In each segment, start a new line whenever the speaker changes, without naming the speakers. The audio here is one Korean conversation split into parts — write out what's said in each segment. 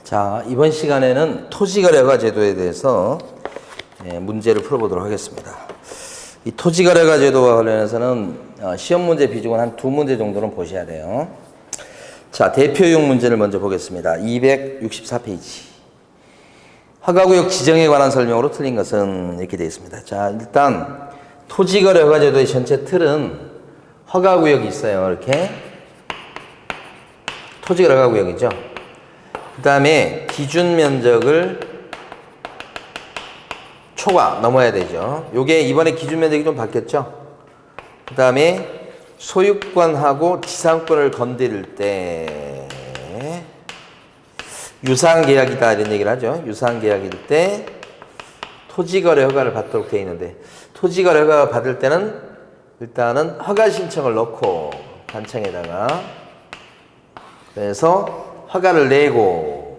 자, 이번 시간에는 토지거래허가 제도에 대해서 문제를 풀어보도록 하겠습니다. 이 토지거래허가 제도와 관련해서는 시험 문제 비중은 한 2문제 정도는 보셔야 돼요. 자, 대표용 문제를 먼저 보겠습니다. 264페이지. 허가구역 지정에 관한 설명으로 틀린 것은 이렇게 되어 있습니다. 자, 일단 토지거래허가 제도의 전체 틀은 허가구역이 있어요. 이렇게 토지거래허가구역이죠. 그 다음에 기준 면적을 초과 넘어야 되죠. 요게 이번에 기준 면적이 좀 바뀌었죠. 그 다음에 소유권하고 지상권을 건드릴 때 유상계약이다 이런 얘기를 하죠. 유상계약일 때 토지거래 허가를 받도록 되어 있는데, 토지거래 허가 받을 때는 일단은 허가 신청을 넣고 단청에다가, 그래서 허가를 내고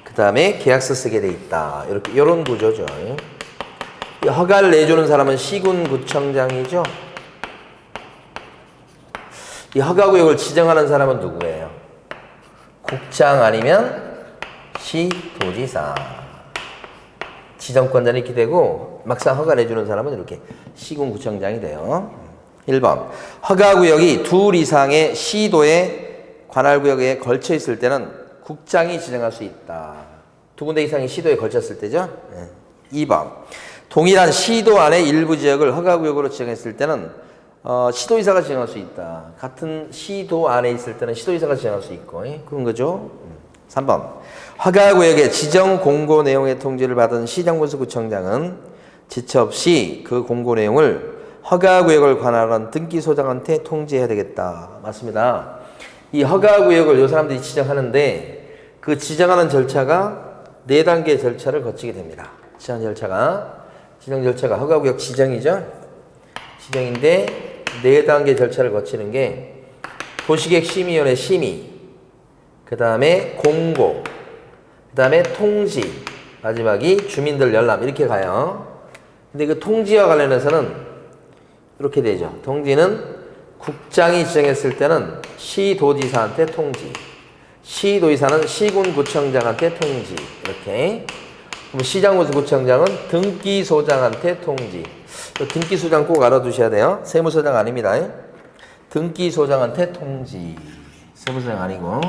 그 다음에 계약서 쓰게 돼 있다. 이렇게 이런 구조죠. 이 허가를 내주는 사람은 시군구청장이죠. 이 허가구역을 지정하는 사람은 누구예요? 국장 아니면 시도지사. 지정권자는 이렇게 되고 막상 허가 내주는 사람은 이렇게 시군구청장이 돼요. 1번 허가구역이 둘 이상의 시도의 관할구역에 걸쳐 있을 때는 국장이 지정할 수 있다. 두 군데 이상의 시도에 걸쳤을 때죠. 2번 동일한 시도 안의 일부 지역을 허가구역으로 지정했을 때는 시도의사가 지정할 수 있다. 같은 시도 안에 있을 때는 시도의사가 지정할 수 있고 그런 거죠. 3번 허가구역의 지정 공고 내용의 통지를 받은 시장군수구청장은 지체 없이 그 공고 내용을 허가구역을 관할하는 등기소장한테 통지해야 되겠다. 맞습니다. 이 허가구역을 요 사람들이 지정하는데 그 지정하는 절차가 4단계 절차를 거치게 됩니다. 지정 절차가 허가구역 지정이죠. 지정인데 4단계 절차를 거치는 게 도시계획심의위원회 심의, 그 다음에 공고, 그 다음에 통지, 마지막이 주민들 열람 이렇게 가요. 근데 그 통지와 관련해서는 이렇게 되죠. 통지는 국장이 지정했을 때는 시도지사한테 통지, 시도지사는 시군구청장한테 통지, 이렇게. 그럼 시장군수구청장은 등기소장한테 통지. 등기소장 꼭 알아두셔야 돼요. 세무서장 아닙니다. 등기소장한테 통지. 세무서장 아니고.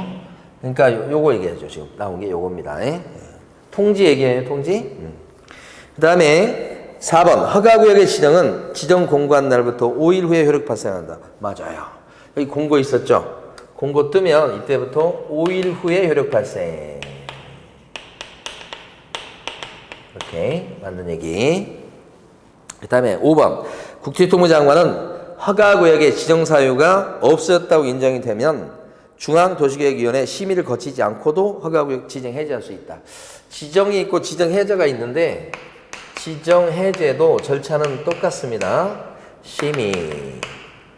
그러니까 요거 얘기하죠. 지금 나온 게 요겁니다. 통지 얘기해요. 통지. 그 다음에 4번 허가구역의 지정은 지정 공고한 날부터 5일 후에 효력 발생한다. 맞아요. 여기 공고 있었죠. 공고 뜨면 이때부터 5일 후에 효력 발생. 이렇게 맞는 얘기. 그 다음에 5번 국토교통부장관은 허가구역의 지정사유가 없었다고 인정이 되면 중앙도시계획위원회 심의를 거치지 않고도 허가구역 지정 해제할 수 있다. 지정이 있고 지정 해제가 있는데 지정 해제도 절차는 똑같습니다. 심의,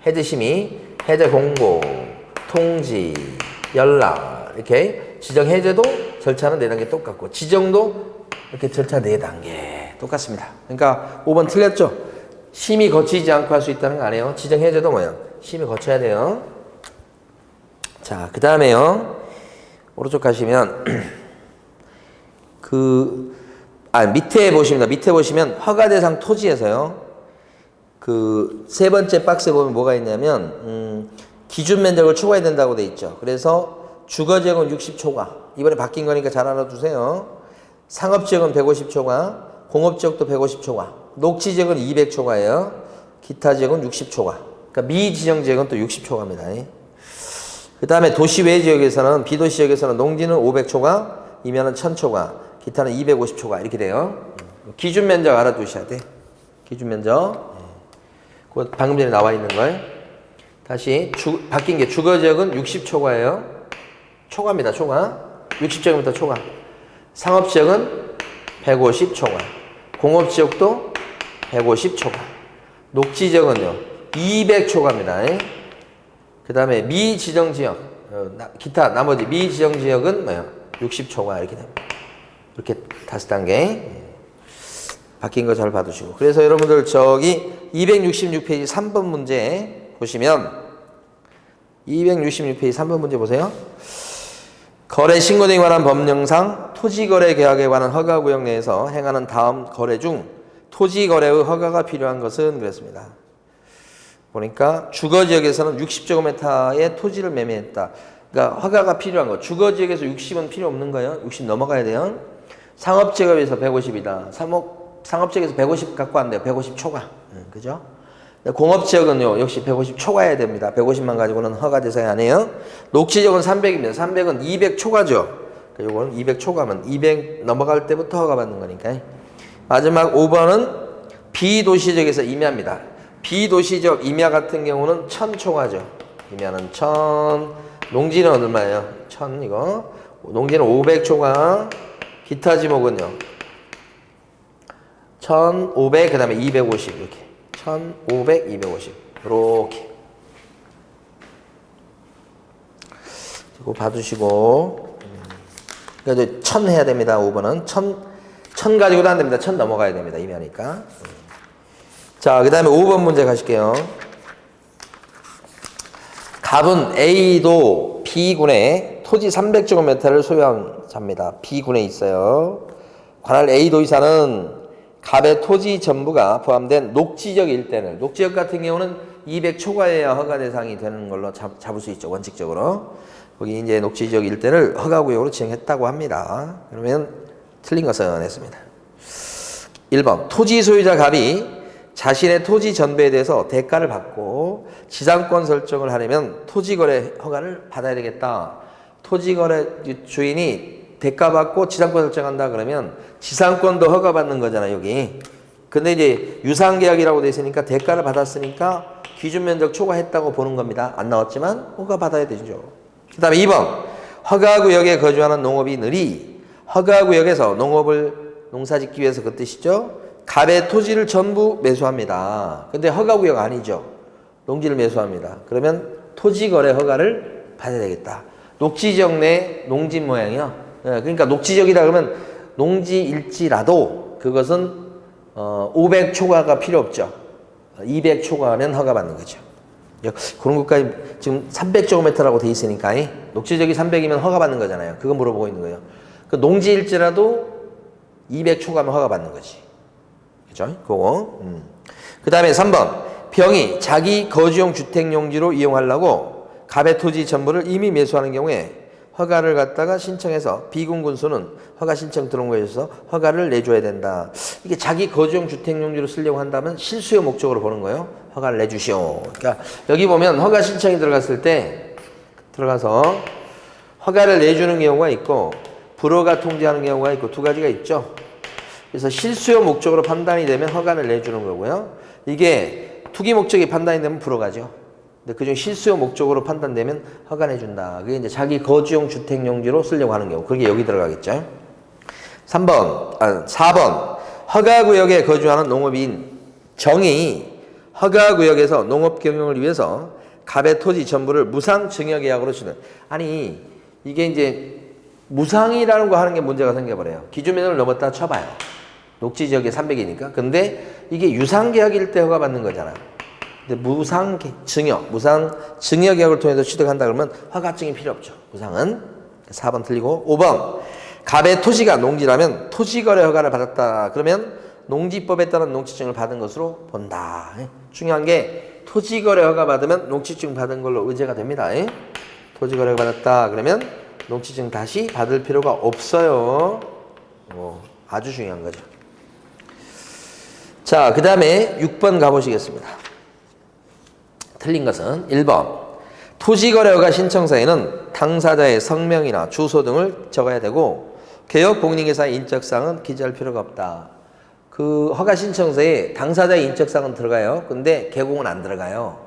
해제 심의, 해제 공고, 통지, 연락 이렇게 지정 해제도 절차는 4단계 똑같고 지정도 이렇게 절차 4단계 똑같습니다. 그러니까 5번 틀렸죠? 심의 거치지 않고 할 수 있다는 거 아니에요. 지정 해제도 뭐예요? 심의 거쳐야 돼요. 자, 그 다음에요. 오른쪽 가시면 밑에 보시면 허가 대상 토지에서요. 그 세 번째 박스에 보면 뭐가 있냐면 기준 면적을 초과해야 된다고 돼 있죠. 그래서 주거지역은 60초과. 이번에 바뀐 거니까 잘 알아두세요. 상업지역은 150초과, 공업지역도 150초과, 녹지지역은 200초과예요. 기타 지역은 60초과. 그러니까 미지정지역은 또 60초과입니다. 그 다음에 도시외 지역에서는 비도시지역에서는 농지는 500초과, 이면은 1000초과, 기타는 250초과 이렇게 돼요. 기준 면적 알아두셔야 돼. 기준 면적. 그 방금 전에 나와 있는 걸. 다시 바뀐 게 주거지역은 60초과예요. 초과입니다. 초과. 60제곱미터 초과. 상업지역은 150초과. 공업지역도 150초과. 녹지지역은요 200초과입니다. 그 다음에 미지정지역, 기타 나머지 미지정지역은 뭐예요? 60초과 이렇게 됩니다. 이렇게 5단계 바뀐 거 잘 봐두시고. 그래서 여러분들 저기 266페이지 3번 문제 보시면 266페이지 3번 문제 보세요. 거래 신고 등에 관한 법령상 토지거래 계약에 관한 허가구역 내에서 행하는 다음 거래 중 토지거래의 허가가 필요한 것은 그랬습니다. 보니까 주거지역에서는 60제곱미터의 토지를 매매했다. 그러니까 허가가 필요한 거. 주거지역에서 60은 필요 없는 거예요. 60 넘어가야 돼요. 상업지역에서 150이다. 상업지역에서 150 갖고 안 돼요. 150 초과. 그죠? 공업지역은요, 역시 150 초과해야 됩니다. 150만 가지고는 허가 대상이 아니에요. 녹지지역은 300입니다. 300은 200 초과죠. 요거는 200 초과면 200 넘어갈 때부터 허가 받는 거니까. 마지막 5번은 비도시지역에서 임야입니다. 비도시지역 임야 같은 경우는 1000 초과죠. 임야는 1000, 농지는 얼마예요? 1000 이거. 농지는 500 초과, 기타 지목은요. 1500, 그 다음에 250 이렇게. 1500, 250 이렇게. 이거 봐두시고. 그러니까 1000 해야 됩니다. 5번은 1000 가지고도 안 됩니다. 1000 넘어가야 됩니다. 임야니까. 자, 그 다음에 5번 문제 가실게요. 갑은 A도 B군에 토지 300제곱미터를 소유한 자입니다. B군에 있어요. 관할 A 도지사는 갑의 토지 전부가 포함된 녹지적 일대를, 녹지적 같은 경우는 200 초과해야 허가 대상이 되는 걸로 잡을 수 있죠. 원칙적으로. 거기 이제 녹지적 일대를 허가구역으로 지정했다고 합니다. 그러면 틀린 것은 했습니다. 1번 토지 소유자 갑이 자신의 토지 전부에 대해서 대가를 받고 지상권 설정을 하려면 토지거래 허가를 받아야 되겠다. 토지거래 주인이 대가 받고 지상권 설정한다 그러면 지상권도 허가받는 거잖아요, 여기. 근데 이제 유상계약이라고 돼 있으니까 대가를 받았으니까 기준면적 초과했다고 보는 겁니다. 안 나왔지만 허가받아야 되죠. 그 다음에 2번 허가구역에 거주하는 농업인들이 허가구역에서 농사 짓기 위해서 그 뜻이죠. 갑의 토지를 전부 매수합니다. 근데 허가구역 아니죠. 농지를 매수합니다. 그러면 토지거래 허가를 받아야 되겠다. 녹지지역 내 농지 모양이요. 그러니까 녹지지역이다 그러면 농지일지라도 그것은 500 초과가 필요 없죠. 200 초과하면 허가받는 거죠. 그런 것까지 지금 300제곱미터라고 돼 있으니까 녹지지역이 300이면 허가받는 거잖아요. 그거 물어보고 있는 거예요. 그 농지일지라도 200 초과하면 허가받는 거지. 그죠? 그거. 그 다음에 3번. 병이 자기 거주용 주택용지로 이용하려고 갑의 토지 전부를 이미 매수하는 경우에 허가를 갖다가 신청해서 비군 군수는 허가 신청 들어온 거에 있어서 허가를 내줘야 된다. 이게 자기 거주용 주택용지로 쓰려고 한다면 실수요 목적으로 보는 거예요. 허가를 내주시오. 그러니까 여기 보면 허가 신청이 들어갔을 때 들어가서 허가를 내주는 경우가 있고 불허가 통지하는 경우가 있고 두 가지가 있죠. 그래서 실수요 목적으로 판단이 되면 허가를 내주는 거고요. 이게 투기 목적이 판단이 되면 불허가죠. 근데 그중 실수요 목적으로 판단되면 허가 내준다. 그게 이제 자기 거주용 주택용지로 쓰려고 하는 경우. 그게 여기 들어가겠죠. 4번. 허가구역에 거주하는 농업인 정이 허가구역에서 농업 경영을 위해서 갑의 토지 전부를 무상 증여계약으로 주는. 아니, 이게 이제 무상이라는 거 하는 게 문제가 생겨버려요. 기준면적을 넘었다 쳐봐요. 녹지지역이 300이니까. 근데 이게 유상계약일 때 허가받는 거잖아. 근데 무상 증여계약을 통해서 취득한다 그러면 허가증이 필요 없죠. 무상은. 4번 틀리고 5번. 갑의 토지가 농지라면 토지거래 허가를 받았다. 그러면 농지법에 따른 농지증을 받은 것으로 본다. 중요한 게 토지거래 허가 받으면 농지증 받은 걸로 의제가 됩니다. 토지거래 허가 받았다. 그러면 농지증 다시 받을 필요가 없어요. 아주 중요한 거죠. 자, 그 다음에 6번 가보시겠습니다. 틀린 것은 1번. 토지거래허가 신청서에는 당사자의 성명이나 주소 등을 적어야 되고 개업공인회사의 인적사항은 기재할 필요가 없다. 그 허가 신청서에 당사자의 인적사항은 들어가요. 근데 개공은 안 들어가요.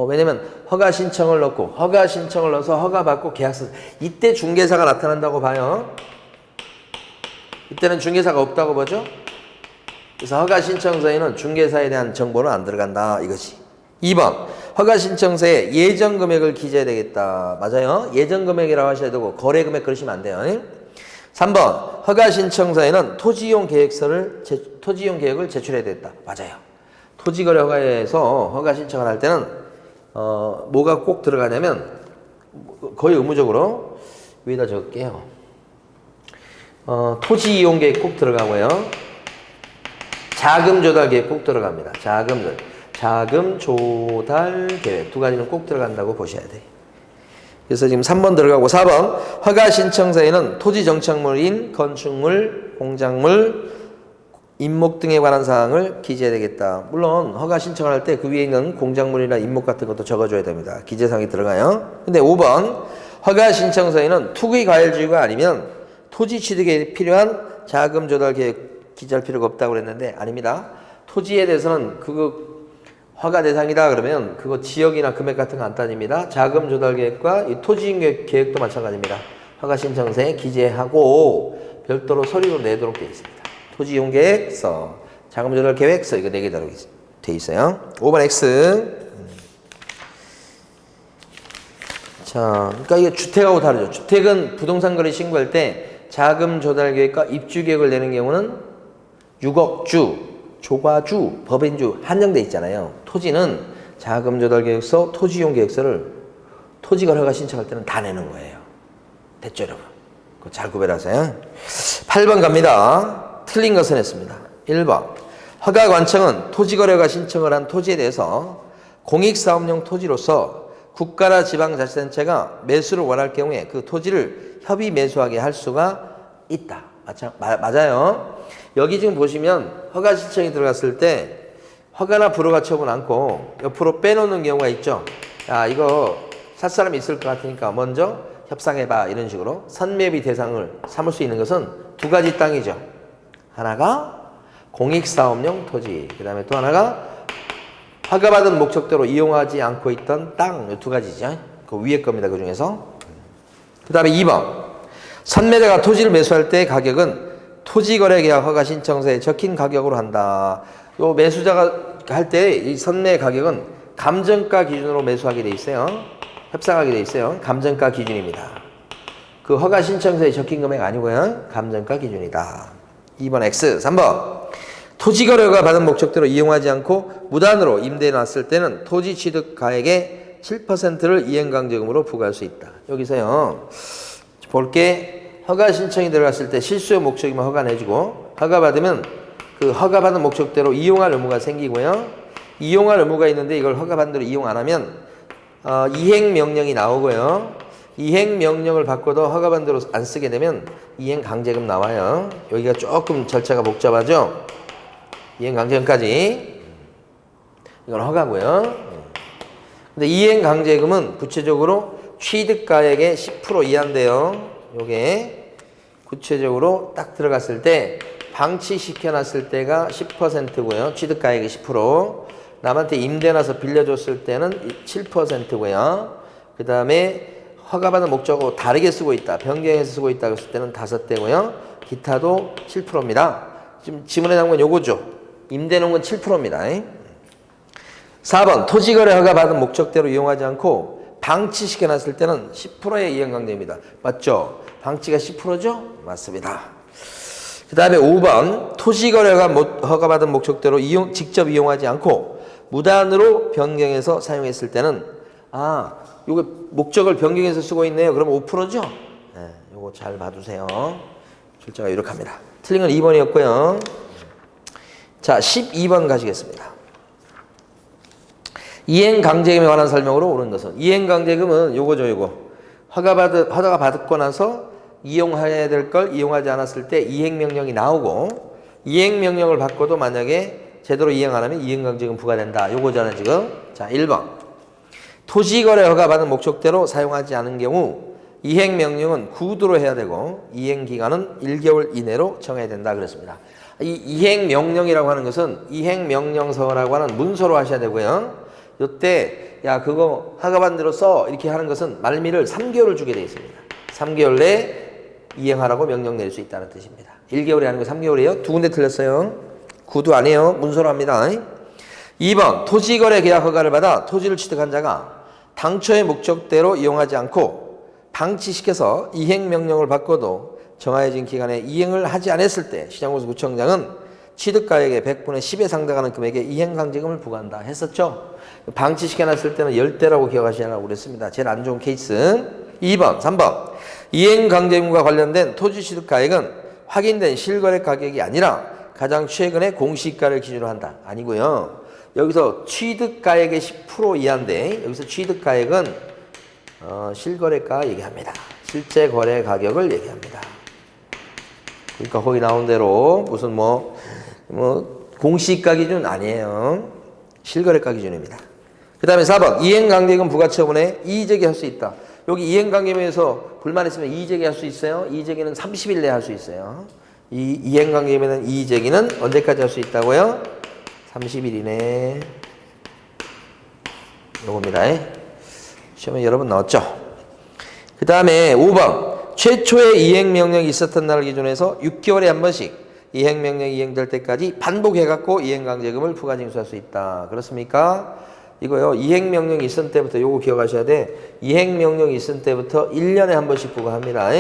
왜냐면 허가 신청을 넣어서 허가 받고 계약서. 이때 중개사가 나타난다고 봐요. 이때는 중개사가 없다고 보죠. 그래서 허가 신청서에는 중개사에 대한 정보는 안 들어간다 이것이. 2번. 허가 신청서에 예정 금액을 기재해야 되겠다. 맞아요. 예정 금액이라고 하셔야 되고 거래 금액 그러시면 안 돼요. 3번. 허가 신청서에는 토지이용 계획을 제출해야 되겠다. 맞아요. 토지거래 허가에서 허가 신청을 할 때는 뭐가 꼭 들어가냐면 거의 의무적으로 위에다 적을게요. 토지 이용 계획 꼭 들어가고요. 자금 조달 계획 꼭 들어갑니다. 자금 조달 계획 두 가지는 꼭 들어간다고 보셔야 돼요. 그래서 지금 3번 들어가고 4번 허가 신청서에는 토지 정착물인 건축물, 공작물, 임목 등에 관한 사항을 기재해야 되겠다. 물론 허가 신청을 할 때 그 위에 있는 공작물이나 임목 같은 것도 적어줘야 됩니다. 기재사항이 들어가요. 근데 5번 허가 신청서에는 투기 과열지구가 아니면 토지 취득에 필요한 자금 조달 계획 기재할 필요가 없다고 그랬는데 아닙니다. 토지에 대해서는 그거 허가 대상이다 그러면 그거 지역이나 금액 같은 거 안 따집니다. 자금 조달 계획과 이 토지 계획도 마찬가지입니다. 허가 신청서에 기재하고 별도로 서류로 내도록 되어 있습니다. 토지 이용 계획서, 자금 조달 계획서 이거 4개 되어 있어요. 5번 X. 자, 그러니까 이게 주택하고 다르죠. 주택은 부동산 거래 신고할 때 자금 조달 계획과 입주 계획을 내는 경우는 6억주, 조과주, 법인주 한정돼 있잖아요. 토지는 자금 조달 계획서, 토지 이용 계획서를 토지 거래가 신청할 때는 다 내는 거예요. 됐죠, 여러분? 그거 잘 구별하세요. 8번 갑니다. 틀린 것은 했습니다. 1번 허가관청은 토지거래가 신청을 한 토지에 대해서 공익사업용 토지로서 국가나 지방자치단체가 매수를 원할 경우에 그 토지를 협의 매수하게 할 수가 있다. 맞아요. 여기 지금 보시면 허가 신청이 들어갔을 때 허가나 불허가 처분 않고 옆으로 빼놓는 경우가 있죠. 야, 이거 살 사람이 있을 것 같으니까 먼저 협상해봐 이런 식으로 선매비 대상을 삼을 수 있는 것은 두 가지 땅이죠. 하나가 공익사업용 토지, 그 다음에 또 하나가 허가받은 목적대로 이용하지 않고 있던 땅, 이 두 가지죠. 그 위에 겁니다. 그 중에서. 그 다음에 2번. 선매자가 토지를 매수할 때 가격은 토지거래계약 허가 신청서에 적힌 가격으로 한다. 요 매수자가 할 때 이 선매 가격은 감정가 기준으로 매수하게 돼 있어요. 협상하게 돼 있어요. 감정가 기준입니다. 그 허가 신청서에 적힌 금액 아니고요. 감정가 기준이다. 2번 X. 3번 토지거래가 받은 목적대로 이용하지 않고 무단으로 임대해 놨을 때는 토지 취득 가액의 7%를 이행강제금으로 부과할 수 있다. 여기서요. 볼게 허가 신청이 들어갔을 때 실수의 목적이면 허가 내주고 허가받으면 그 허가받은 목적대로 이용할 의무가 생기고요. 이용할 의무가 있는데 이걸 허가받은 대로 이용 안 하면 이행명령이 나오고요. 이행명령을 바꿔도 허가받은 대로 안 쓰게 되면 이행강제금 나와요. 여기가 조금 절차가 복잡하죠. 이행강제금까지 이건 허가고요. 근데 이행강제금은 구체적으로 취득가액의 10% 이하인데요. 요게 구체적으로 딱 들어갔을 때 방치시켜놨을 때가 10%고요. 취득가액의 10%. 남한테 임대나서 빌려줬을 때는 7%고요. 그 다음에 허가받은 목적으로 다르게 쓰고 있다. 변경해서 쓰고 있다. 그랬을 때는 5대고요. 기타도 7%입니다. 지금 지문에 나온 건 요거죠. 임대는 건 7%입니다. 4번 토지거래 허가받은 목적대로 이용하지 않고 방치시켜놨을 때는 10%의 이행강제입니다. 맞죠? 방치가 10%죠? 맞습니다. 그 다음에 5번 토지거래가 허가받은 목적대로 직접 이용하지 않고 무단으로 변경해서 사용했을 때는 요거 목적을 변경해서 쓰고 있네요. 그럼 5%죠? 네, 요거 잘 봐두세요. 출제가 유력합니다. 틀린 건 2번이었고요. 자, 12번 가시겠습니다. 이행강제금에 관한 설명으로 오는 것은 이행강제금은 요거죠, 요거. 허가 받고 나서 이용해야 될 걸 이용하지 않았을 때 이행명령이 나오고 이행명령을 받고도 만약에 제대로 이행 안 하면 이행강제금 부과된다. 요거잖아요, 지금. 자, 1번. 토지거래 허가받은 목적대로 사용하지 않은 경우 이행명령은 구두로 해야 되고 이행기간은 1개월 이내로 정해야 된다 그랬습니다. 이 이행명령이라고 하는 것은 이행명령서라고 하는 문서로 하셔야 되고요. 이때 야 그거 허가받은 대로 써 이렇게 하는 것은 말미를 3개월을 주게 되어 있습니다. 3개월 내에 이행하라고 명령 낼 수 있다는 뜻입니다. 1개월이 아니고 3개월이에요. 두 군데 틀렸어요. 구두 아니에요. 문서로 합니다. 2번 토지거래 계약 허가를 받아 토지를 취득한 자가 당초의 목적대로 이용하지 않고 방치시켜서 이행명령을 바꿔도 정해진 기간에 이행을 하지 않았을 때 시장공사구청장은 취득가액의 100분의 10에 상당하는 금액의 이행강제금을 부과한다 했었죠. 방치시켜놨을 때는 10대라고 기억하시라고 그랬습니다. 제일 안 좋은 케이스. 2번, 3번. 이행강제금과 관련된 토지취득가액은 확인된 실거래 가격이 아니라 가장 최근의 공시가를 기준으로 한다. 아니고요. 여기서 취득가액의 10% 이하인데 여기서 취득가액은 실거래가 얘기합니다. 실제 거래 가격을 얘기합니다. 그러니까 거기 나온 대로 무슨 공시가 기준 아니에요. 실거래가 기준입니다. 그 다음에 4번 이행강제금 부가처분에 이의제기할 수 있다. 여기 이행강제금에서 불만 있으면 이의제기할 수 있어요. 이의제기는 30일 내에 할 수 있어요. 이 이행강제금에는 이의제기는 언제까지 할 수 있다고요? 30일 이내. 요겁니다. 시험에 여러 번 나왔죠. 그 다음에 5번 최초의 이행명령이 있었던 날을 기준해서 6개월에 한 번씩 이행명령이 이행될 때까지 반복해갖고 이행강제금을 부가징수할 수 있다. 그렇습니까? 이거요. 이행명령이 있은 때부터 요거 기억하셔야 돼. 이행명령이 있은 때부터 1년에 한 번씩 부과합니다.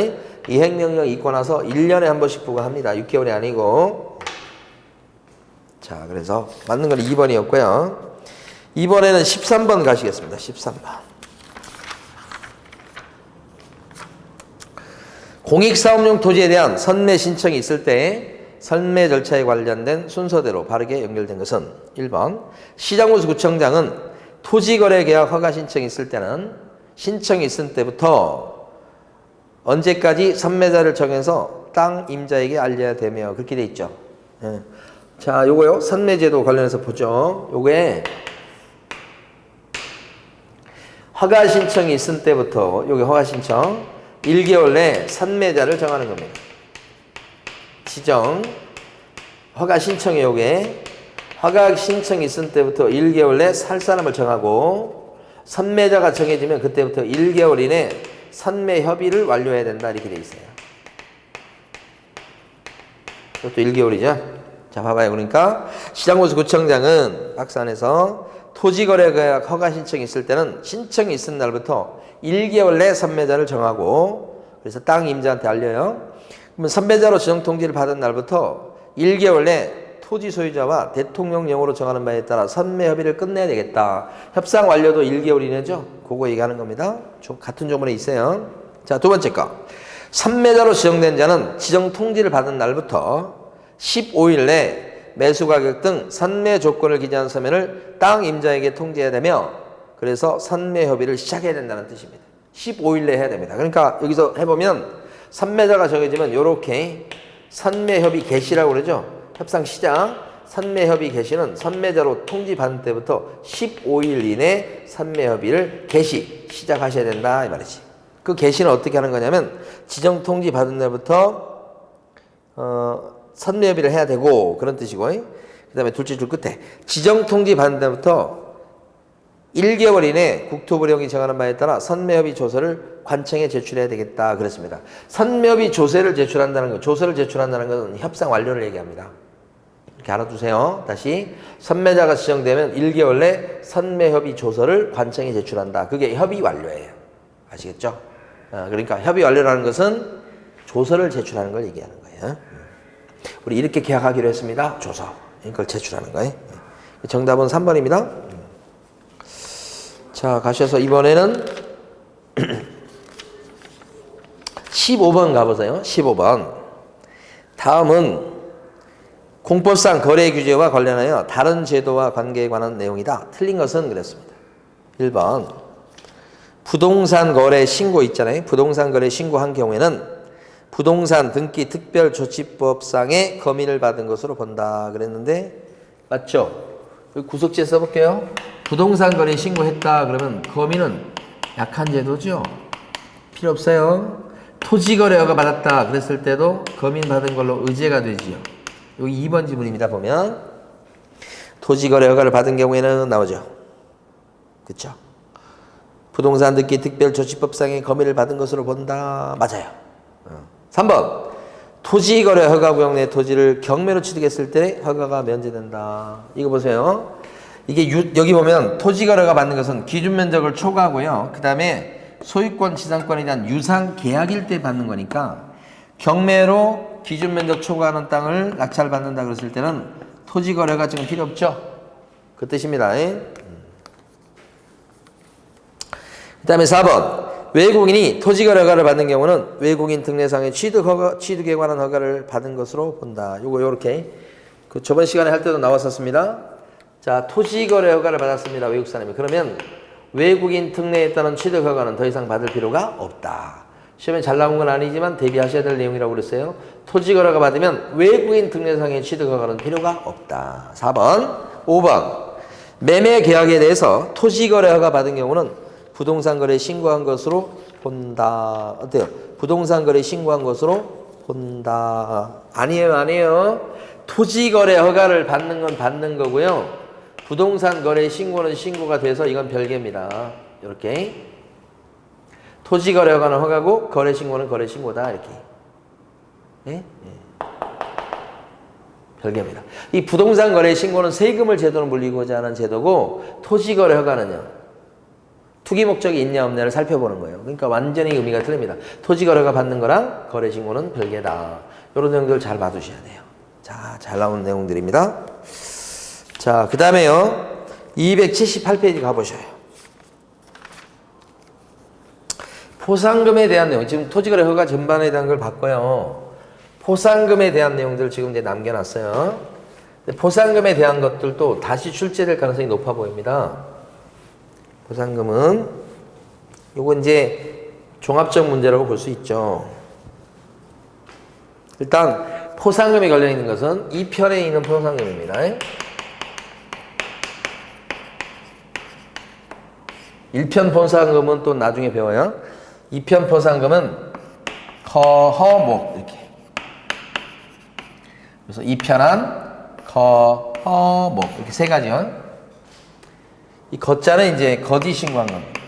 이행명령이 있고 나서 1년에 한 번씩 부과합니다. 6개월이 아니고. 자, 그래서 맞는 건 2번이었고요. 이번에는 13번 가시겠습니다. 13번. 공익사업용 토지에 대한 선매 신청이 있을 때 선매 절차에 관련된 순서대로 바르게 연결된 것은 1번 시장군수 구청장은 토지거래계약 허가 신청이 있을 때는 신청이 있을 때부터 언제까지 선매자를 정해서 땅 임자에게 알려야 되며 그렇게 돼 있죠. 예. 자, 요거요. 선매제도 관련해서 보죠. 요게 허가 신청이 있을 때부터 요게 허가 신청 1개월 내에 선매자를 정하는 겁니다. 지정 허가 신청이 요게 허가 신청이 있을 때부터 1개월 내에 살 사람을 정하고 선매자가 정해지면 그때부터 1개월 이내 선매 협의를 완료해야 된다 이렇게 돼 있어요. 이것도 1개월이죠. 자, 봐봐요. 그러니까 시장군수 구청장은 박스 안에서 토지거래계약 허가 신청이 있을 때는 신청이 있은 날부터 1개월 내 선매자를 정하고 그래서 땅 임자한테 알려요. 그러면 선매자로 지정 통지를 받은 날부터 1개월 내 토지 소유자와 대통령령으로 정하는 바에 따라 선매 협의를 끝내야 되겠다. 협상 완료도 1개월 이내죠. 그거 얘기하는 겁니다. 같은 조문에 있어요. 자, 두 번째 거. 선매자로 지정된 자는 지정 통지를 받은 날부터 15일 내 매수가격 등 선매 조건을 기재한 서면을 땅 임자에게 통지해야 되며 그래서 선매 협의를 시작해야 된다는 뜻입니다. 15일 내에 해야 됩니다. 그러니까 여기서 해보면 선매자가 정해지면 이렇게 선매협의 개시라고 그러죠. 협상 시작. 선매협의 개시는 선매자로 통지받은 때부터 15일 이내 선매협의를 개시 시작하셔야 된다 이 말이지. 그 개시는 어떻게 하는 거냐면 지정 통지 받은 날부터 선매협의를 해야 되고 그런 뜻이고 그 다음에 둘째 줄 끝에 지정 통지 받은 날부터 1개월 이내 국토부령이 정하는 바에 따라 선매협의 조서를 관청에 제출해야 되겠다 그랬습니다. 선매협의 조서를 제출한다는 것은 협상 완료를 얘기합니다. 이렇게 알아두세요. 다시 선매자가 지정되면 1개월 내 선매협의 조서를 관청에 제출한다. 그게 협의 완료예요. 아시겠죠? 그러니까 협의 완료라는 것은 조서를 제출하는 걸 얘기하는 거예요. 우리 이렇게 계약하기로 했습니다. 조서. 이걸 제출하는 거예요. 정답은 3번입니다. 자, 가셔서 이번에는 15번 가보세요. 15번. 다음은 공법상 거래 규제와 관련하여 다른 제도와 관계에 관한 내용이다. 틀린 것은 그랬습니다. 1번. 부동산 거래 신고 있잖아요. 부동산 거래 신고한 경우에는 부동산 등기 특별조치법상의 검인을 받은 것으로 본다. 그랬는데 맞죠? 구석지에 써볼게요. 부동산 거래 신고했다 그러면 검인은 약한 제도죠. 필요 없어요. 토지 거래허가 받았다 그랬을 때도 검인 받은 걸로 의제가 되지요. 여기 2번 지문입니다. 보면 토지 거래 허가를 받은 경우에는 나오죠. 그렇죠? 부동산 등기 특별조치법상의 검인을 받은 것으로 본다. 맞아요. 3번 토지 거래 허가 구역 내 토지를 경매로 취득했을 때 허가가 면제된다. 이거 보세요. 이게 여기 보면 토지 거래가 받는 것은 기준 면적을 초과하고요. 그 다음에 소유권 지상권에 대한 유상 계약일 때 받는 거니까 경매로 기준 면적 초과하는 땅을 낙찰 받는다 그랬을 때는 토지 거래가 지금 필요 없죠. 그 뜻입니다. 그 다음에 4번 외국인이 토지거래 허가를 받는 경우는 외국인 특례상의 취득에 관한 허가를 받은 것으로 본다. 요렇게 그 저번 시간에 할 때도 나왔었습니다. 자, 토지거래 허가를 받았습니다. 외국 사람이. 그러면 외국인 특례에 따른 취득 허가는 더 이상 받을 필요가 없다. 시험에 잘 나온 건 아니지만 대비하셔야 될 내용이라고 그랬어요. 토지거래가 받으면 외국인 특례상의 취득 허가는 필요가 없다. 4번, 5번. 매매 계약에 대해서 토지거래 허가 받은 경우는 부동산 거래 신고한 것으로 본다. 어때요? 부동산 거래 신고한 것으로 본다. 아니에요. 토지거래 허가를 받는 건 받는 거고요. 부동산 거래 신고는 신고가 돼서 이건 별개입니다. 이렇게. 토지거래 허가는 허가고 거래 신고는 거래 신고다. 이렇게. 예? 별개입니다. 이 부동산 거래 신고는 세금을 제도로 물리고자 하는 제도고 토지거래 허가는요. 투기 목적이 있냐 없냐를 살펴보는 거예요. 그러니까 완전히 의미가 틀립니다. 토지거래 허가 받는 거랑 거래 신고는 별개다. 이런 내용들 잘 봐두셔야 돼요. 자, 잘 나온 내용들입니다. 자, 그 다음에요. 278페이지 가보셔요. 포상금에 대한 내용. 지금 토지거래 허가 전반에 대한 걸 봤고요. 포상금에 대한 내용들을 지금 이제 남겨놨어요. 포상금에 대한 것들도 다시 출제될 가능성이 높아 보입니다. 포상금은 요거 이제 종합적 문제라고 볼 수 있죠. 일단 포상금이 걸려 있는 것은 2편에 있는 포상금입니다. 1편 포상금은 또 나중에 배워요. 2편 포상금은 거허목 이렇게. 그래서 2편한 거허목 이렇게 세 가지요. 이 거자는 이제 거짓 신고한 겁니다.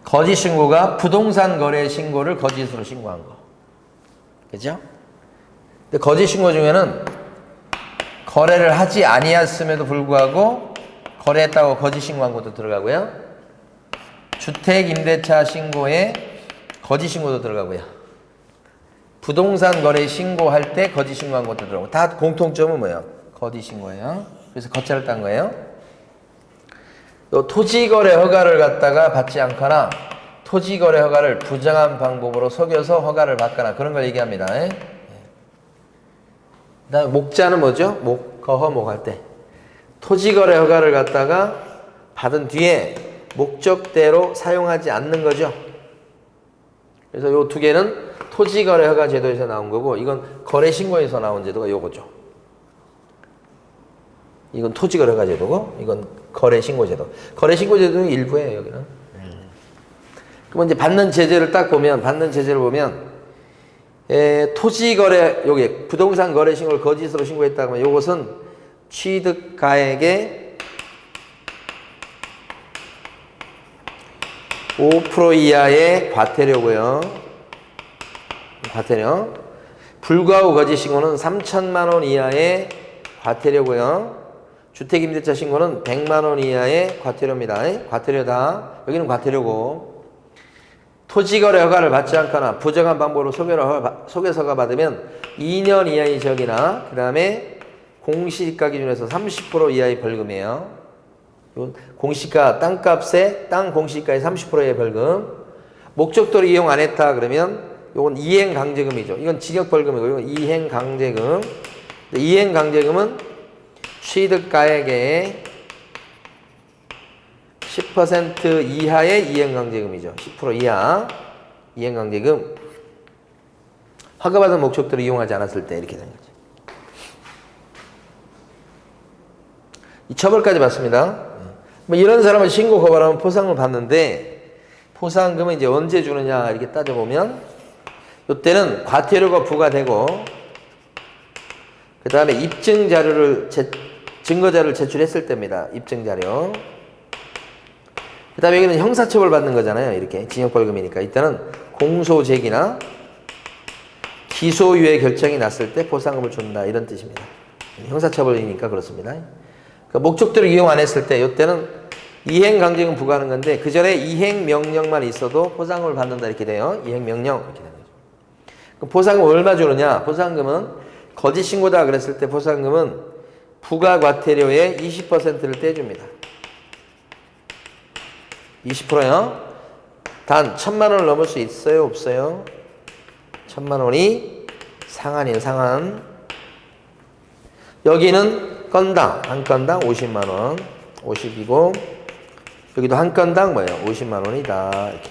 거짓 신고가 부동산 거래 신고를 거짓으로 신고한 거. 그죠? 근데 거짓 신고 중에는 거래를 하지 아니했음에도 불구하고 거래했다고 거짓 신고한 것도 들어가고요. 주택 임대차 신고에 거짓 신고도 들어가고요. 부동산 거래 신고할 때 거짓 신고한 것도 들어가고 다 공통점은 뭐예요? 거짓 신고예요. 그래서 거자를 딴 거예요. 또 토지거래 허가를 갖다가 받지 않거나 토지거래 허가를 부정한 방법으로 속여서 허가를 받거나 그런 걸 얘기합니다. 그다음에 목자는 뭐죠? 거허목 할 때 토지거래 허가를 갖다가 받은 뒤에 목적대로 사용하지 않는 거죠. 그래서 요 두 개는 토지거래 허가 제도에서 나온 거고 이건 거래신고에서 나온 제도가 요거죠. 이건 토지거래 허가 제도고 이건 거래신고 제도. 거래신고 제도는 일부예요, 여기는. 그럼 이제 받는 제재를 딱 보면 토지거래 여기 부동산 거래 신고를 거짓으로 신고했다 그러면 요것은 취득가액의 5% 이하의 과태료고요. 과태료. 불구하고 거짓 신고는 3천만 원 이하의 과태료고요. 주택임대차 신고는 100만 원 이하의 과태료입니다. 과태료다. 여기는 과태료고. 토지거래 허가를 받지 않거나 부정한 방법으로 소개서가 받으면 2년 이하의 적이나 그 다음에 공시지가 기준에서 30% 이하의 벌금이에요. 공시가 땅값에 땅 공시가의 30%의 벌금. 목적도로 이용 안 했다 그러면 이건 이행강제금이죠. 이건 징역벌금이고 이건 이행강제금. 이행강제금은 취득가액의 10% 이하의 이행강제금이죠. 10% 이하 이행강제금. 허가받은 목적도로 이용하지 않았을 때 이렇게 되는 거죠. 이 처벌까지 받습니다. 뭐 이런 사람은 신고 고발하면 포상금을 받는데 포상금은 이제 언제 주느냐 이렇게 따져보면 이때는 과태료가 부과되고 그 다음에 입증자료를 증거자료를 제출했을 때입니다. 입증자료. 그 다음에 여기는 형사처벌 받는 거잖아요. 이렇게 징역벌금이니까 이때는 공소제기나 기소유예 결정이 났을 때 포상금을 준다 이런 뜻입니다. 형사처벌이니까 그렇습니다. 목적대로 이용 안 했을 때 이때는 이행강제금 부과하는 건데 그 전에 이행명령만 있어도 포상금을 받는다 이렇게 돼요. 이행명령 이렇게 되는 거죠. 그럼 포상금 얼마 주느냐? 포상금은 거짓 신고다 그랬을 때 포상금은 부가과태료의 20%를 떼줍니다. 20%요. 단 1,000만 원을 넘을 수 있어요, 없어요? 1,000만 원이 상한이에요, 상한. 여기는 건당, 한 건당 50만 원. 50이고, 여기도 한 건당 뭐예요? 50만 원이다. 이렇게.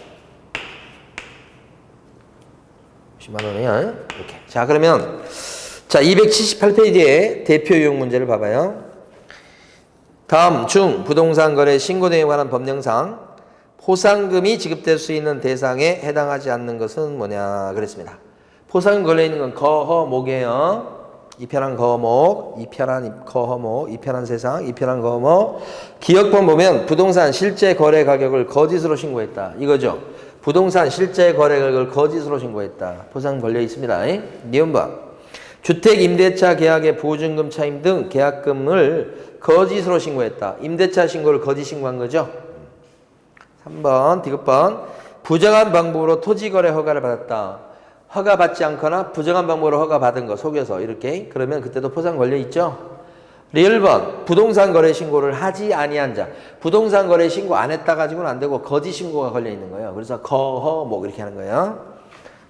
50만 원이야. 이렇게. 자, 그러면, 자, 278페이지에 대표 유형 문제를 봐봐요. 다음 중 부동산 거래 신고 등에 관한 법령상 포상금이 지급될 수 있는 대상에 해당하지 않는 것은 뭐냐 그랬습니다. 포상금 걸려 있는 건 거허목이에요. 이편한 거허목, 이편한 거허목, 이편한 세상, 이편한 거허목. 기억본 보면 부동산 실제 거래 가격을 거짓으로 신고했다. 이거죠. 부동산 실제 거래 가격을 거짓으로 신고했다. 포상금 걸려 있습니다. 니은번. 주택 임대차 계약의 보증금 차임 등 계약금을 거짓으로 신고했다. 임대차 신고를 거짓 신고한 거죠. 3번 디귿번. 부정한 방법으로 토지거래 허가를 받았다. 허가받지 않거나 부정한 방법으로 허가받은 거 속여서 이렇게. 그러면 그때도 포상 걸려있죠. 1번 부동산 거래 신고를 하지 아니한 자. 부동산 거래 신고 안 했다 가지고는 안 되고 거짓 신고가 걸려있는 거예요. 그래서 거허목 이렇게 하는 거예요.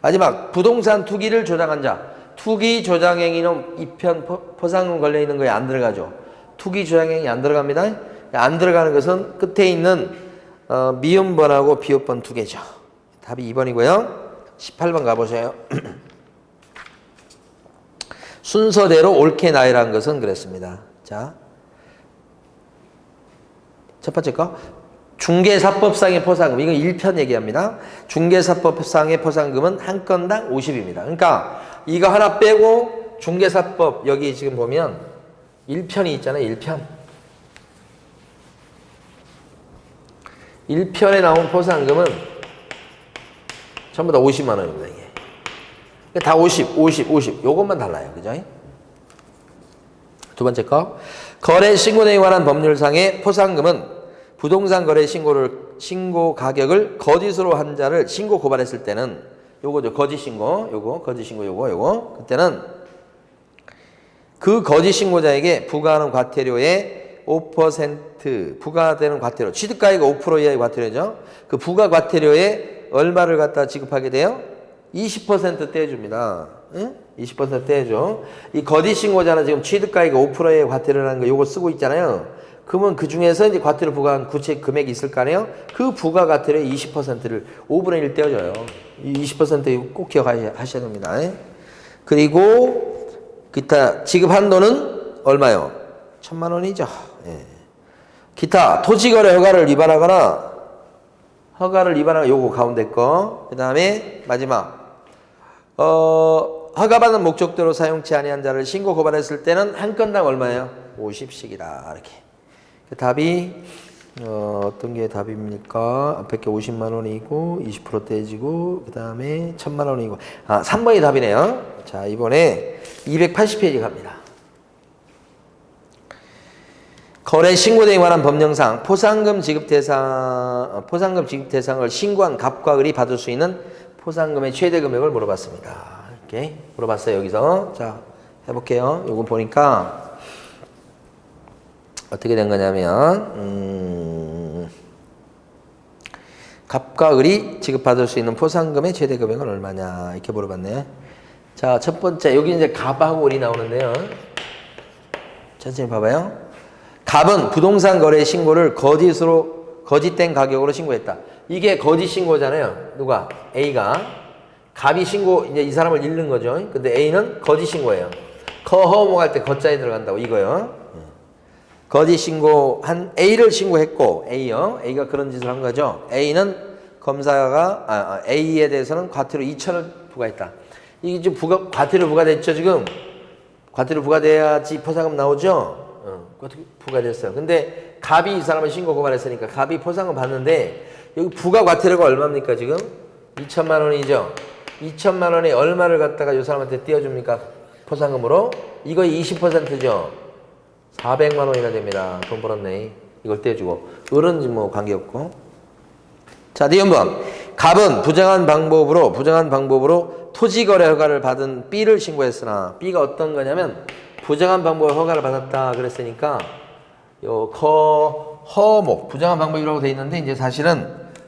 마지막 부동산 투기를 조장한 자. 투기 조장행위는 이편 포상금 걸려있는 거에 안 들어가죠. 투기 조장행위 안 들어갑니다. 안 들어가는 것은 끝에 있는 미음번하고 비읍번 두 개죠. 답이 2번이고요. 18번 가보세요. 순서대로 옳게 나열한 것은 그랬습니다. 자, 첫 번째 거 중개사법상의 포상금. 이건 1편 얘기합니다. 중개사법상의 포상금은 한 건당 50입니다. 그러니까 이거 하나 빼고 중개사법 여기 지금 보면 1편이 있잖아요. 1편. 1편에 나온 포상금은 전부 다 50만 원입니다. 이게. 다 50, 50, 50. 요것만 달라요. 그죠? 두 번째 거. 거래 신고 등에 관한 법률상의 포상금은 부동산 거래 신고 가격을 거짓으로 한 자를 신고 고발했을 때는 요거죠. 거짓 신고. 요거. 거짓 신고 요거. 그때는 그 거짓 신고자에게 부과하는 과태료의 5% 부과되는 과태료. 취득가액 5% 이하의 과태료죠. 그 부과 과태료에 얼마를 갖다 지급하게 돼요? 20% 떼줍니다. 응? 20% 떼줘. 이 거짓 신고자는 지금 취득가액 5%의 과태료라는 거 요거 쓰고 있잖아요. 그러면 그 중에서 이제 과태료 부과한 구체 금액이 있을 거 아니에요? 그 부과 과태료의 20%를 5분의 1 떼어줘요. 이 20% 꼭 기억하셔야 됩니다. 그리고 기타 지급 한도는 얼마요? 1,000만 원이죠. 예. 기타 토지거래 허가를 위반하거나 요거 가운데 거. 그 다음에 마지막 허가받은 목적대로 사용치 아니한 자를 신고 고발했을 때는 한 건당 얼마예요? 50씩이다. 이렇게. 답이 어떤 게 답입니까? 앞에 게 50만 원이고 20% 떼지고 그 다음에 1,000만 원이고 3번이 답이네요. 자, 이번에 280페이지 갑니다. 거래 신고 등에 관한 법령상 포상금 지급 대상을 신고한 갑과 을이 받을 수 있는 포상금의 최대 금액을 물어봤습니다. 이렇게 물어봤어요. 여기서. 자, 해볼게요. 요거 보니까 어떻게 된 거냐면 갑과 을이 지급받을 수 있는 포상금의 최대 금액은 얼마냐 이렇게 물어봤네. 자, 첫 번째 여기 이제 갑하고 을이 나오는데요. 천천히 봐봐요. 갑은 부동산 거래 신고를 거짓된 가격으로 신고했다. 이게 거짓 신고잖아요. 누가? A가. 갑이 신고, 이제 이 사람을 잃는 거죠. 근데 A는 거짓 신고예요. 거허목 할 때 거자에 들어간다고 이거요. 거짓 신고한 A를 신고했고, A요. A가 그런 짓을 한 거죠. A는 검사가, A에 대해서는 과태료 2,000을 부과했다. 이게 지금 과태료 부과됐죠, 지금? 과태료 부과돼야지 포상금 나오죠? 부과됐어요. 근데 갑이 이 사람을 신고 고발했으니까 갑이 포상금 받는데 여기 부과 과태료가 얼마입니까 지금? 2,000만 원이죠. 2,000만 원에 얼마를 갖다가 이 사람한테 띄워줍니까? 포상금으로? 이거 20%죠. 400만 원이나 됩니다. 돈 벌었네. 이걸 떼주고. 을은 뭐 관계없고. 자, 니은번. 갑은 부정한 방법으로 토지거래 허가를 받은 B를 신고했으나 B가 어떤 거냐면 부정한 방법으로 허가를 받았다 그랬으니까 요 허목 부정한 방법이라고 돼 있는데 이제 사실은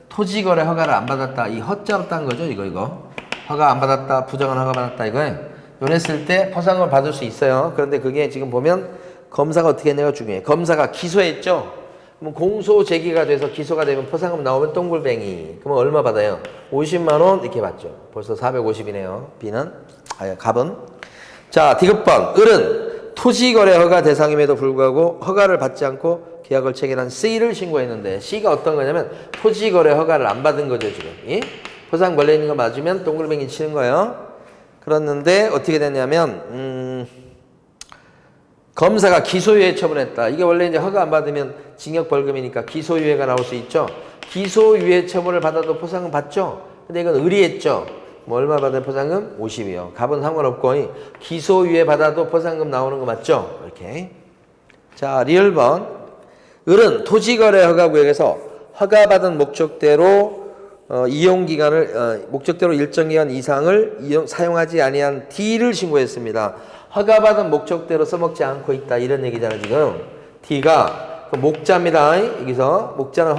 토지거래 허가를 안 받았다 이 허자로 딴 거죠 이거 허가 안 받았다 부정한 허가 받았다 이거에 요랬을 때 포상금을 받을 수 있어요. 그런데 그게 지금 보면 검사가 어떻게 했냐가 중요해. 검사가 기소했죠. 그럼 공소 제기가 돼서 기소가 되면 포상금 나오면 동글뱅이. 그러면 얼마 받아요? 50만 원 이렇게 받죠. 벌써 450이네요. B는 갑은. 자 디귿번 을은 토지거래 허가 대상임에도 불구하고 허가를 받지 않고 계약을 체결한 C를 신고했는데 C가 어떤 거냐면 토지거래 허가를 안 받은 거죠 지금. 이? 포상 걸려 있는 거 맞으면 동글뱅이 치는 거예요. 그랬는데 어떻게 됐냐면 검사가 기소유예 처분했다. 이게 원래 이제 허가 안 받으면 징역 벌금이니까 기소유예가 나올 수 있죠. 기소유예 처분을 받아도 포상금 받죠. 근데 이건 의리했죠. 뭐 얼마 받을 포상금? 50이요. 갑은 상관없고 기소유예 받아도 포상금 나오는 거 맞죠? 이렇게. 자 리을번 을은 토지거래 허가구역에서 허가받은 목적대로 이용기간을 목적대로 일정 기간 이상을 사용하지 아니한 D를 신고했습니다. 허가받은 목적대로 써먹지 않고 있다 이런 얘기잖아 지금. D가 목자입니다. 여기서 목자는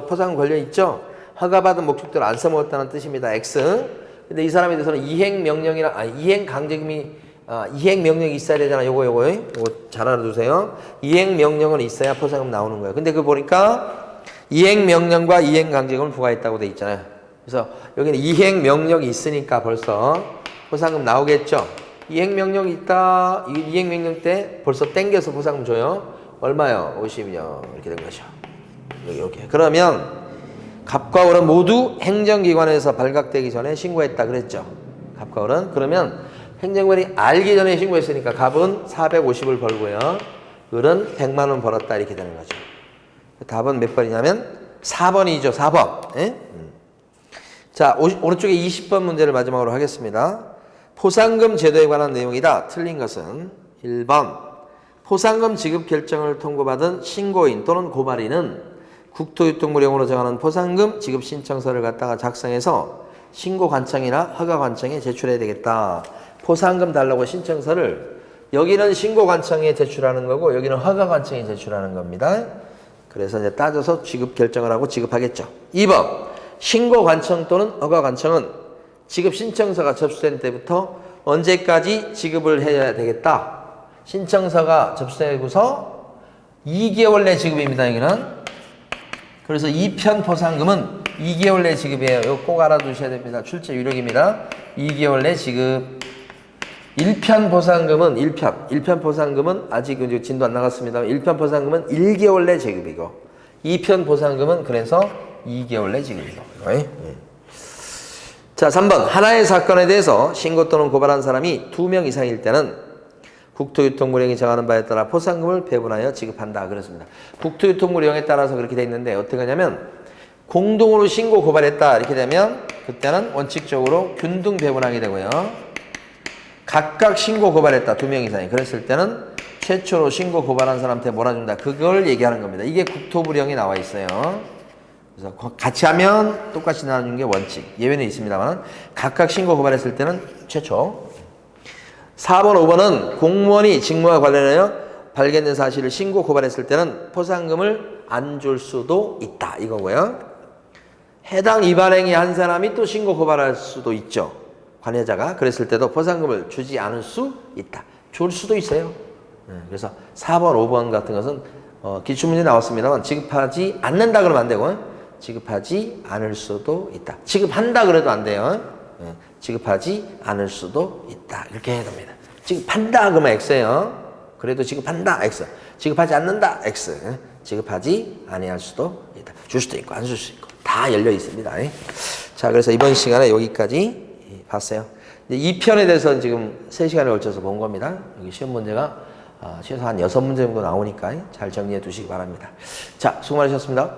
포상금 걸려 있죠. 허가받은 목적대로 안 써먹었다는 뜻입니다. X. 근데 이 사람에 대해서는 이행 강제금이 이행 명령이 있어야 되잖아. 요거 잘 알아두세요. 이행 명령은 있어야 포상금 나오는 거예요. 근데 그거 보니까 이행 명령과 이행 강제금을 부과했다고 돼 있잖아요. 그래서 여기는 이행 명령이 있으니까 벌써 포상금 나오겠죠. 이행 명령이 있다. 이행 명령 때 벌써 땡겨서 포상금 줘요. 얼마요? 50요. 이렇게 된 거죠. 이렇게. 그러면 갑과 을은 모두 행정기관에서 발각되기 전에 신고했다 그랬죠. 갑과 을은. 그러면 행정관이 알기 전에 신고했으니까 갑은 450을 벌고요. 을은 100만 원 벌었다 이렇게 되는 거죠. 답은 몇 번이냐면 4번이죠. 4번. 예? 자, 오른쪽에 20번 문제를 마지막으로 하겠습니다. 포상금 제도에 관한 내용이다. 틀린 것은 1번. 포상금 지급 결정을 통보받은 신고인 또는 고발인은 국토유통부령으로 정하는 포상금 지급 신청서를 갖다가 작성해서 신고관청이나 허가관청에 제출해야 되겠다. 포상금 달라고 신청서를 여기는 신고관청에 제출하는 거고 여기는 허가관청에 제출하는 겁니다. 그래서 이제 따져서 지급 결정을 하고 지급하겠죠. 2번. 신고관청 또는 허가관청은 지급 신청서가 접수된 때부터 언제까지 지급을 해야 되겠다. 신청서가 접수되고서 2개월 내 지급입니다. 여기는. 그래서 2편 포상금은 2개월 내 지급이에요. 이거 꼭 알아두셔야 됩니다. 출제 유력입니다. 2개월 내 지급. 1편 포상금은 1편 포상금은 아직 진도 안 나갔습니다. 1편 포상금은 1개월 내 지급이고 2편 포상금은 그래서 2개월 내 지급이고. 자, 3번. 하나의 사건에 대해서 신고 또는 고발한 사람이 2명 이상일 때는 국토유통부령이 정하는 바에 따라 포상금을 배분하여 지급한다. 그렇습니다. 국토유통부령에 따라서 그렇게 돼 있는데 어떻게 하냐면 공동으로 신고 고발했다 이렇게 되면 그때는 원칙적으로 균등 배분하게 되고요. 각각 신고 고발했다. 2명 이상이. 그랬을 때는 최초로 신고 고발한 사람한테 몰아준다. 그걸 얘기하는 겁니다. 이게 국토부령에 나와 있어요. 그래서 같이 하면 똑같이 나눠주는 게 원칙. 예외는 있습니다만 각각 신고 고발했을 때는 최초. 4번, 5번은 공무원이 직무와 관련하여 발견된 사실을 신고 고발했을 때는 포상금을 안 줄 수도 있다. 이거고요. 해당 위반행위 한 사람이 또 신고 고발할 수도 있죠. 관여자가. 그랬을 때도 포상금을 주지 않을 수 있다. 줄 수도 있어요. 그래서 4번, 5번 같은 것은 기출문제 나왔습니다만 지급하지 않는다 그러면 안 되고 지급하지 않을 수도 있다. 지급한다 그래도 안 돼요. 지급하지 않을 수도 있다. 이렇게 해야 됩니다. 지급한다 그러면 X예요. 그래도 지급한다 X. 지급하지 않는다 X. 지급하지 아니할 수도 있다. 줄 수도 있고 안 줄 수도 있고 다 열려 있습니다. 자, 그래서 이번 시간에 여기까지 봤어요. 2편에 대해서는 지금 3시간에 걸쳐서 본 겁니다. 여기 시험 문제가 최소한 6문제 정도 나오니까 잘 정리해 두시기 바랍니다. 자, 수고 많으셨습니다.